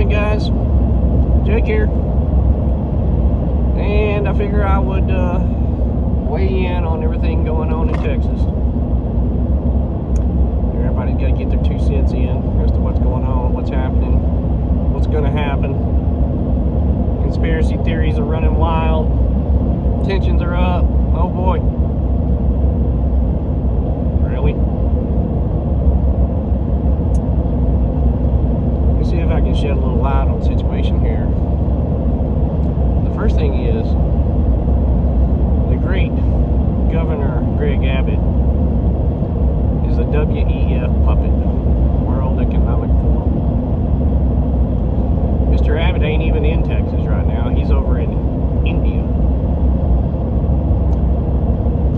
morning, guys. Jake here, and I figure I would weigh in on everything going on in Texas. Everybody's got to get their 2 cents in as to what's going on, what's happening, what's going to happen. Conspiracy theories are running wild. Tensions are up. Oh boy. Really? Let me see if I can shed a little light on the situation here. The first thing is, the great Governor Greg Abbott is a WEF puppet, World Economic Forum. Mr. Abbott ain't even in Texas right now. He's over in India.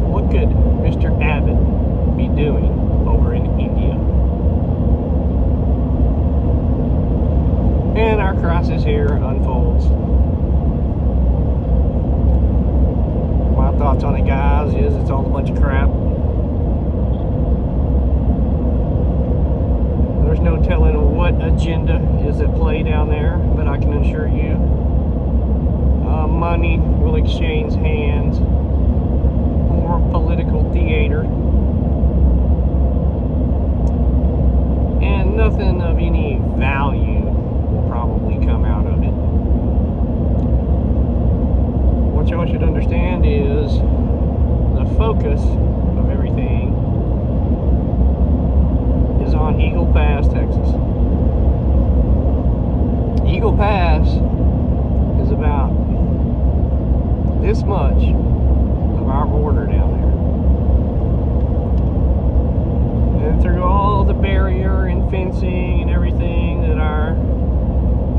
What could Mr. Abbott be doing over in India? And our crisis here unfolds. My thoughts on it, guys, is it's all a bunch of crap. There's no telling what agenda is at play down there, but I can assure you, money will exchange hands for political theater, and nothing of any value will probably come out of it. What y'all should understand is the focus of everything is on Eagle Pass, Texas. Eagle Pass is about this much of our border down there. And through all the barrier and fencing and everything that our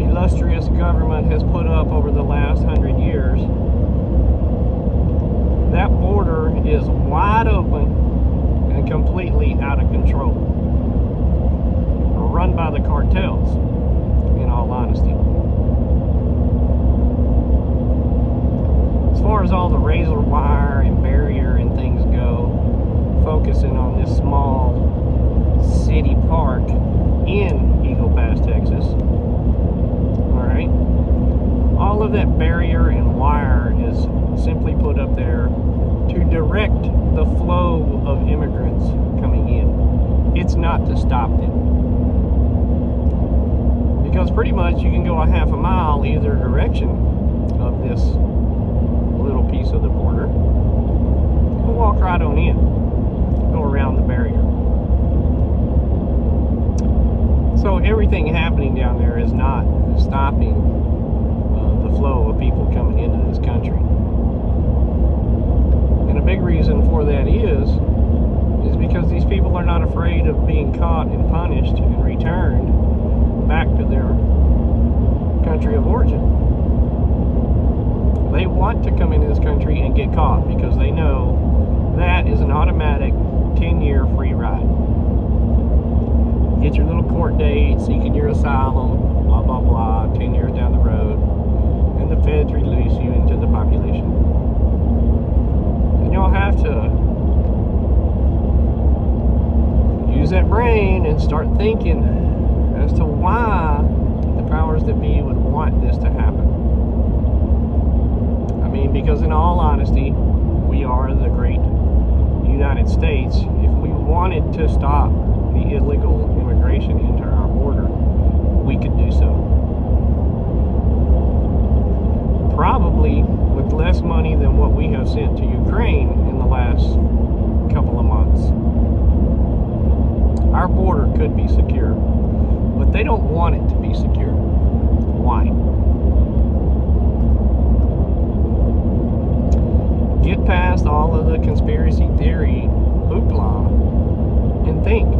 illustrious government has put up over the last 100 years, that border is wide open and completely out of control. Run by the cartels, in all honesty. As far as all the razor wire and barrier and things go, focusing on this small city park in Eagle Pass, Texas, alright, all of that barrier and wire is simply put up there to direct the flow of immigrants coming in. It's not to stop them. Because pretty much you can go a half a mile either direction of this little piece of the border and walk right on in, go around the barrier. So everything happening down there is not stopping the flow of people coming into this country. And a big reason for that is because these people are not afraid of being caught and punished and returned back to their country of origin. They want to come into this country and get caught because they know that is an automatic 10-year free ride. Get your little court date, seeking your asylum, blah, blah, blah, 10 years down the road, and the feds release you into the population. And y'all have to use that brain and start thinking as to why the powers that be would want this to happen. I mean, because in all honesty, we are the great United States. If we wanted to stop the illegal immigration into our border, we could do so. Probably with less money than what we have sent to Ukraine in the last couple of months. Our border could be secure. But they don't want it to be secure. Why? Get past all of the conspiracy theory hoopla and think.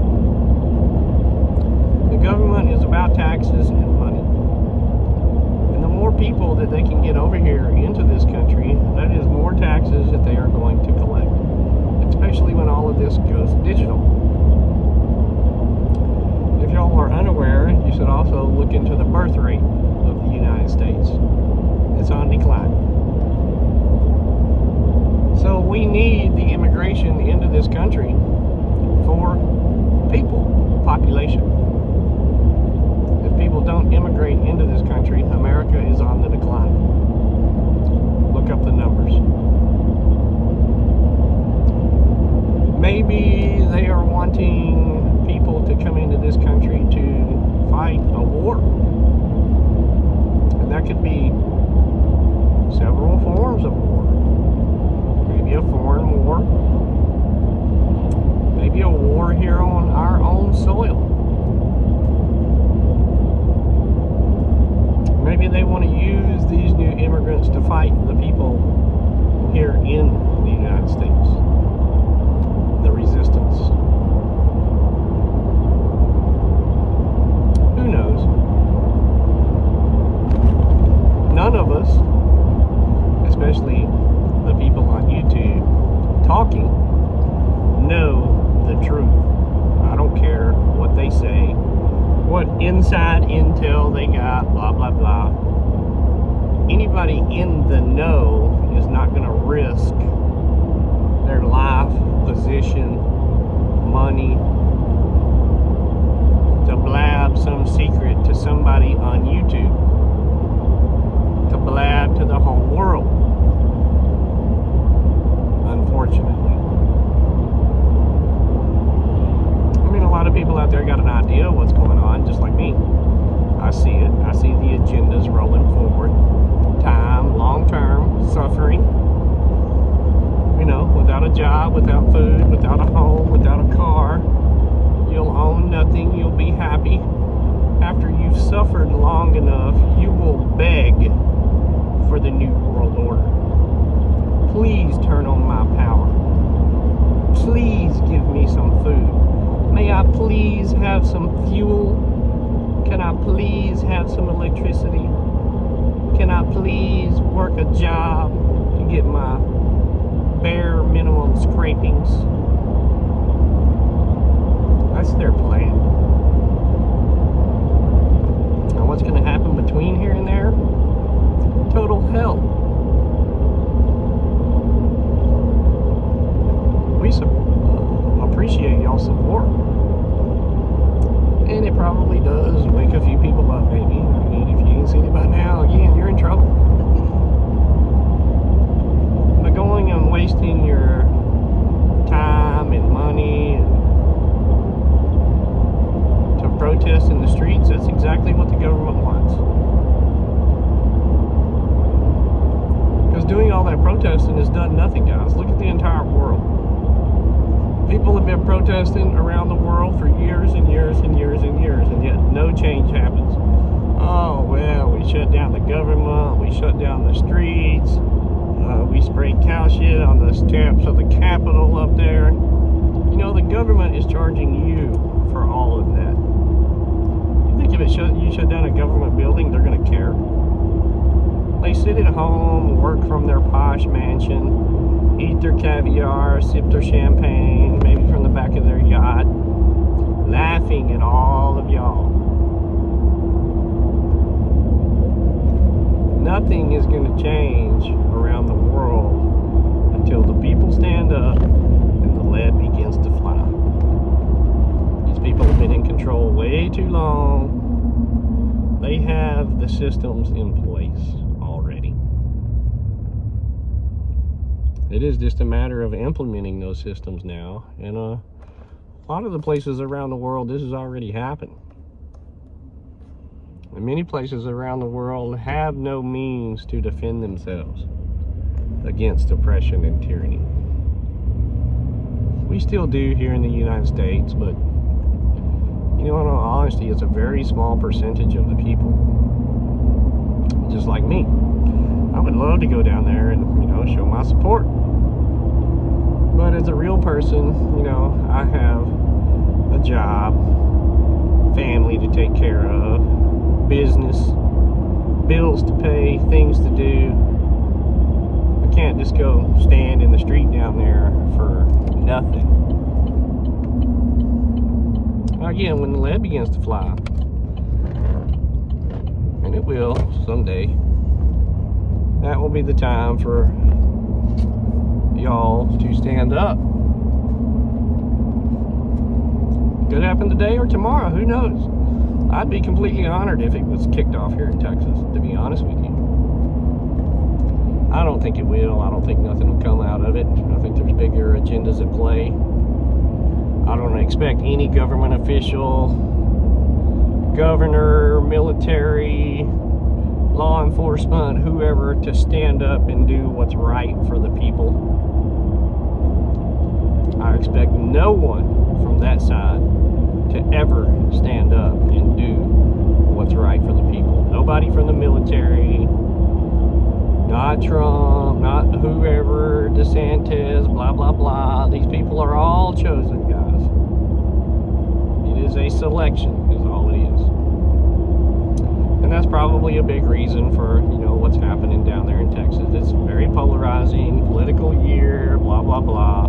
The government is about taxes and money. And the more people that they can get over here into this country, that is more taxes that they are going to collect. Especially when all of this goes digital. If y'all are unaware, you should also look into the birth rate of the United States. It's on decline. So we need the immigration into this country for people, population. If people don't immigrate into could be several forms of war. Maybe a foreign war. Maybe a war here on our own soil. Maybe they want to use these new immigrants to fight the people here in the United States. The resistance. Who knows? None of us, especially the people on YouTube talking, know the truth. I don't care what they say, what inside intel they got, blah, blah, blah. Anybody in the know is not going to risk their life, position, money to blab some secret to somebody on YouTube, to blab to the whole world, unfortunately. I mean, a lot of people out there got an idea of what's going on, just like me. I see it. I see the agendas rolling forward. Time, long-term, suffering. You know, without a job, without food, without a home, without a car. You'll own nothing. You'll be happy. After you've suffered long enough, you will beg for the new world order. Please turn on my power. Please give me some food. May I please have some fuel? Can I please have some electricity? Can I please work a job to get my bare minimum scrapings? That's their plan. Now what's going to happen between here and there? Total hell. We appreciate y'all's support. And it probably does wake a few people up, maybe. I mean, if you ain't seen it by now, again, you're in trouble. But going and wasting your time and money and to protest in the streets, that's exactly what the government wants. Because doing all that protesting has done nothing, guys. Look at the entire world. People have been protesting around the world for years and years and years and years, and yet no change happens. Oh, well, we shut down the government, we shut down the streets, we sprayed cow shit on the steps of the Capitol up there. You know, the government is charging you for all of that. You think if you shut down a government building, they're going to care? They sit at home, work from their posh mansion, eat their caviar, sip their champagne, maybe from the back of their yacht, laughing at all of y'all. Nothing is going to change around the world until the people stand up and the lead begins to fly. These people have been in control way too long. They have the systems in place already. It is just a matter of implementing those systems now. And a lot of the places around the world, this has already happened. And many places around the world have no means to defend themselves against oppression and tyranny. We still do here in the United States, but you know, in all honesty, it's a very small percentage of the people. Just like me. I would love to go down there and, you know, show my support. But as a real person, you know, I have a job, family to take care of, business, bills to pay, things to do. I can't just go stand in the street down there for nothing. Again, when the lead begins to fly, and it will someday, that will be the time for y'all to stand up. Could happen today or tomorrow, who knows? I'd be completely honored if it was kicked off here in Texas, to be honest with you. I don't think it will. I don't think nothing will come out of it. I think there's bigger agendas at play. I don't expect any government official, governor, military, law enforcement, whoever, to stand up and do what's right for the people. I expect no one from that side to ever stand up and do what's right for the people. Nobody from the military, not Trump, not whoever, DeSantis, blah, blah, blah. These people are all chosen, guys. It is a selection, is all it is. And that's probably a big reason for, what's happening down there in Texas. It's very polarizing, political year, blah, blah, blah.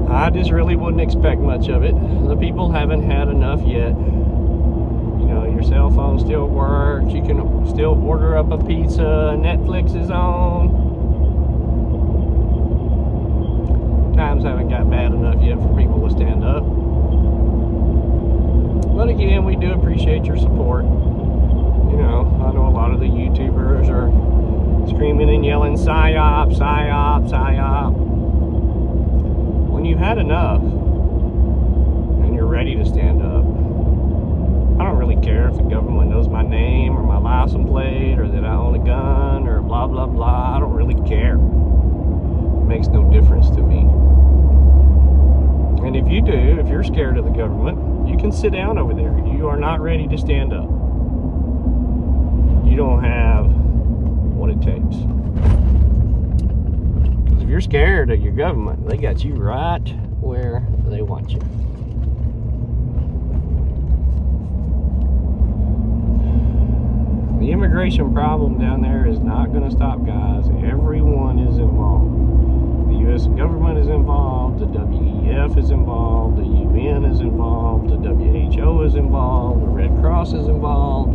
I just really wouldn't expect much of it. The people haven't had enough yet. Your cell phone still works. You can still order up a pizza. Netflix is on. Times haven't got bad enough yet for people to stand up. But again, we do appreciate your support. I know a lot of the YouTubers are screaming and yelling, PSYOP, PSYOP, PSYOP. When you've had enough and you're ready to stand up, I don't really care if the government knows my name or my license plate or that I own a gun or blah, blah, blah. I don't really care. It makes no difference to me. And if you do, if you're scared of the government, you can sit down over there. You are not ready to stand up. You don't have what it takes. Because if you're scared of your government, they got you right where they want you. The immigration problem down there is not going to stop, guys. Everyone is involved. The U.S. government is involved. The WEF is involved. The UN is involved. The WHO is involved. The Red Cross is involved.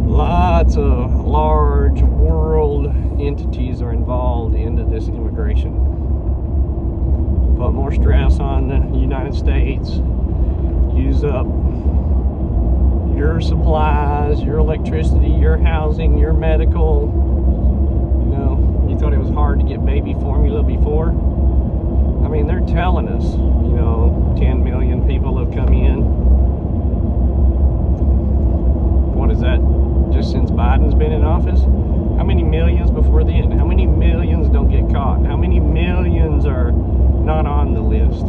Lots of large world entities are involved into this immigration. Put more stress on the United States. Use up your supplies, your electricity, your housing, your medical. You thought it was hard to get baby formula before? I mean, they're telling us, 10 million people have come in. What is that? Just since Biden's been in office? How many millions before then? How many millions don't get caught? How many millions are not on the list?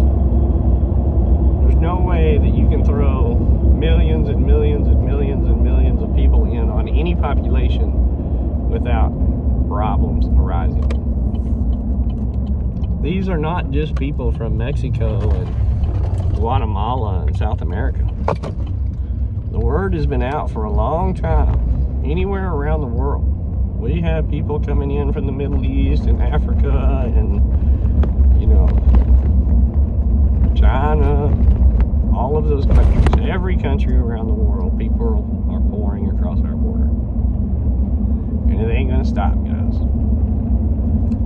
There's no way that you can throw millions and millions and millions and millions of people in on any population without problems arising. These are not just people from Mexico and Guatemala and South America. The word has been out for a long time. Anywhere around the world. We have people coming in from the Middle East and Africa and, China, all of those countries. Every country around the world, people are pouring across our border. And it ain't gonna stop, guys.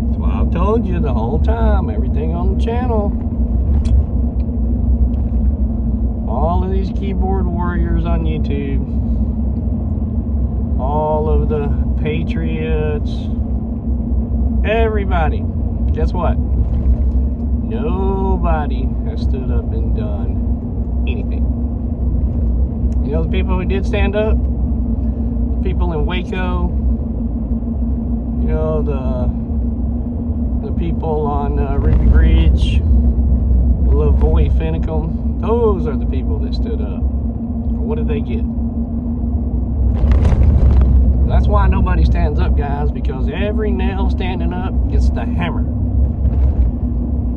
That's why I've told you the whole time, everything on the channel. All of these keyboard warriors on YouTube, all of the patriots, everybody, guess what? Nobody has stood up and done anything. The people who did stand up, the people in Waco, the people on Ruby Ridge, Lavoie Finicum, those are the people that stood up. What did they get? That's why nobody stands up, guys, because every nail standing up gets the hammer.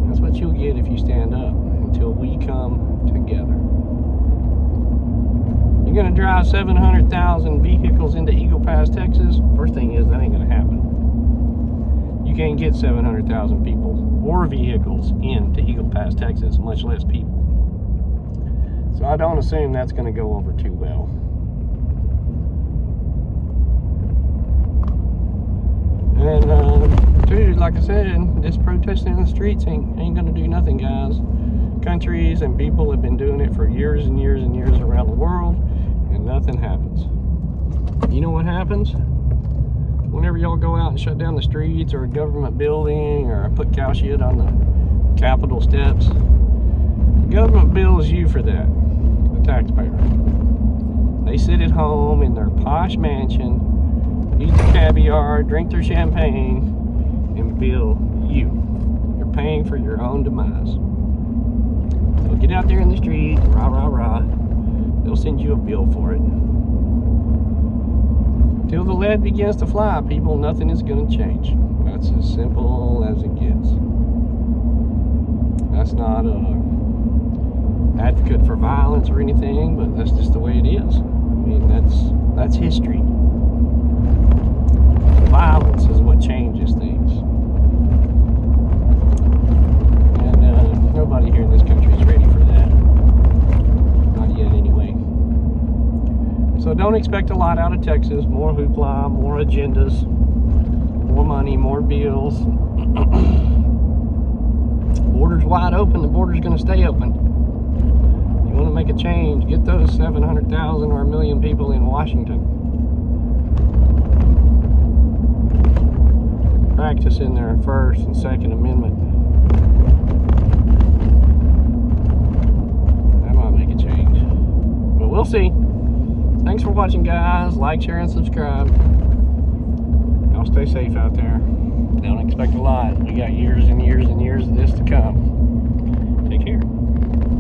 That's what you'll get if you stand up until we come together. You're going to drive 700,000 vehicles into Eagle Pass, Texas? First thing is, that ain't going to happen. You can't get 700,000 people or vehicles into Eagle Pass, Texas, much less people. So I don't assume that's going to go over too well. And, dude, like I said, this protesting in the streets ain't going to do nothing, guys. Countries and people have been doing it for years and years and years around the world, and nothing happens. You know what happens? Whenever y'all go out and shut down the streets or a government building or put cow shit on the Capitol steps, the government bills you for that, the taxpayer. They sit at home in their posh mansion, eat their caviar, drink their champagne, and bill you. You're paying for your own demise. So get out there in the street, rah, rah, rah. They'll send you a bill for it. Till the lead begins to fly, people, nothing is going to change. That's as simple as it gets. That's not an advocate for violence or anything, but that's just the way it is. I mean, that's history. Violence is what changes things. And nobody here in this country is ready for that. Not yet, anyway. So don't expect a lot out of Texas. More hoopla, more agendas, more money, more bills. Border's wide open. The border's going to stay open. You want to make a change, get those 700,000 or 1 million people in Washington. Practicing their First and Second Amendment. That might make a change. But we'll see. Thanks for watching, guys. Like, share, and subscribe. Y'all stay safe out there. Don't expect a lot. We got years and years and years of this to come.